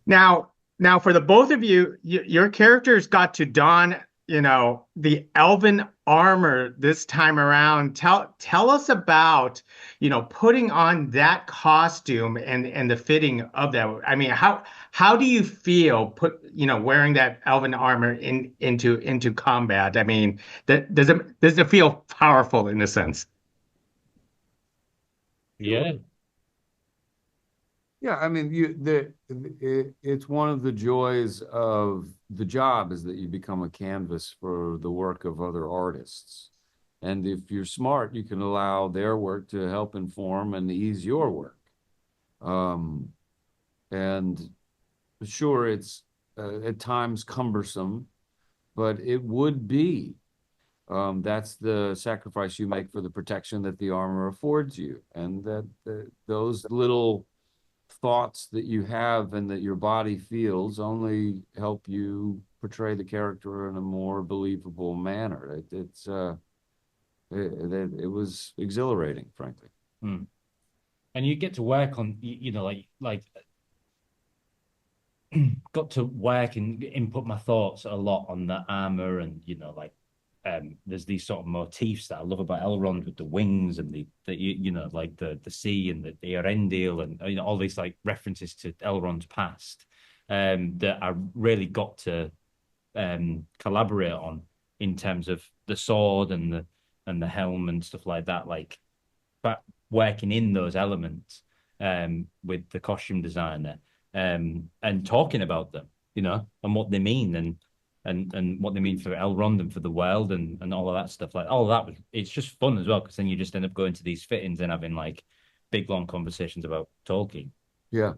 Now for the both of you, your characters got to don, the elven armor this time around. Tell us about, putting on that costume and the fitting of that. I mean, how do you feel wearing that elven armor into combat? I mean, does it feel powerful in a sense? Yeah. Yeah, I mean, it's one of the joys of the job is that you become a canvas for the work of other artists. And if you're smart, you can allow their work to help inform and ease your work. Um, and sure, it's at times cumbersome, but it would be. That's the sacrifice you make for the protection that the armor affords you, and that those little thoughts that you have and that your body feels only help you portray the character in a more believable manner. It was exhilarating, frankly. Hmm. And you get to work on, like got to work and input my thoughts a lot on the armor and there's these sort of motifs that I love about Elrond with the wings and like the sea and the Eärendil and all these like references to Elrond's past that I really got to collaborate on in terms of the sword and the helm and stuff like that, like but working in those elements with the costume designer and talking about them, and what they mean and what they mean for Elrond and for the world and all of that stuff. Like all of that it's just fun as well because then you just end up going to these fittings and having like big long conversations about Tolkien. Yeah.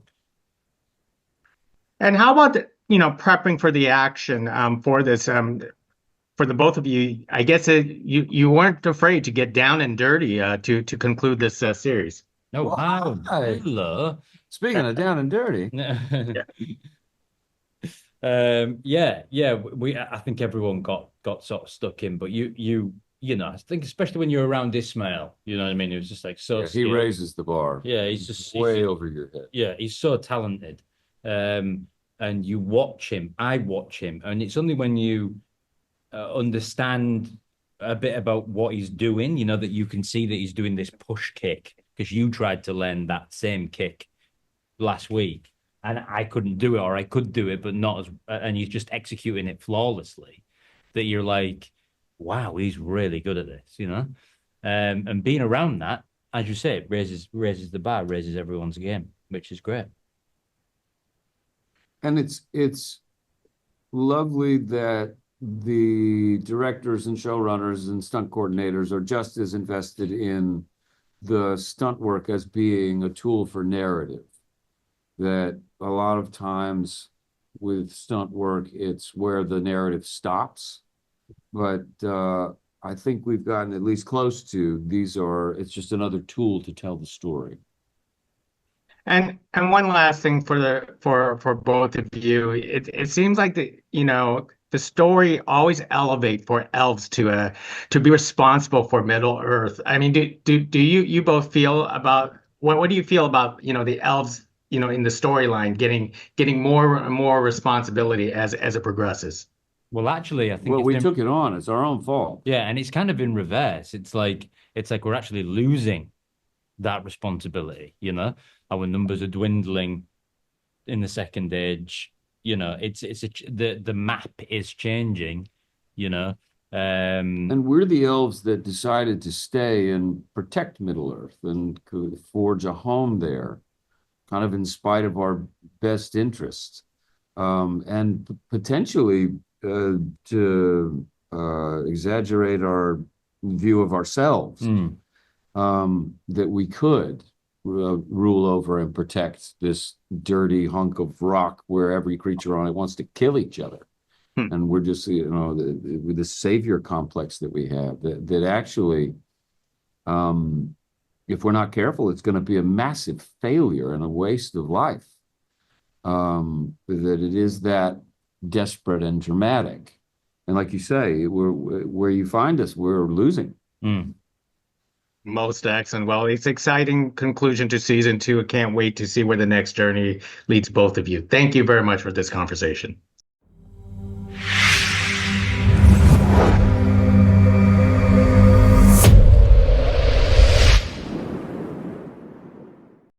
And how about prepping for the action for this? For the both of you, I guess you weren't afraid to get down and dirty to conclude this series. Oh wow, Why? hello. Speaking of down and dirty, Yeah. Yeah, I think everyone got sort of stuck in, but I think especially when you're around Ismail, you know what I mean? It was just like so yeah, he skilled. raises the bar Yeah, he's way over your head. yeah, he's so talented. And you watch him, I watch him, and it's only when you understand a bit about what he's doing, that you can see that he's doing this push kick because you tried to learn that same kick last week and I couldn't do it, or I could do it, but not as, and he's just executing it flawlessly. That you're like, wow, he's really good at this. And being around that, as you say, it raises the bar, raises everyone's game, which is great. And it's lovely that the directors and showrunners and stunt coordinators are just as invested in the stunt work as being a tool for narrative. That a lot of times with stunt work, it's where the narrative stops. But I think we've gotten at least close to it's just another tool to tell the story. And one last thing for both of you, it seems like the story always elevate for elves to be responsible for Middle Earth. I mean, do you both feel about what do you feel about the elves in the storyline getting more and more responsibility as it progresses? Well, actually, I think Well, it's we been took it on. It's our own fault. yeah, and it's kind of in reverse. It's like we're actually losing that responsibility. Our numbers are dwindling in the second age. The map is changing. You know, And we're the elves that decided to stay and protect Middle Earth and could forge a home there, kind of in spite of our best interests, and potentially to exaggerate our view of ourselves, mm, that we could rule over and protect this dirty hunk of rock where every creature on it wants to kill each other. Hmm. And we're just, with the savior complex that we have, that actually, if we're not careful, it's going to be a massive failure and a waste of life. That it is that desperate and dramatic. And like you say, where you find us, we're losing. mm. Most excellent. Well, it's exciting conclusion to season two. I can't wait to see where the next journey leads both of you. Thank you very much for this conversation.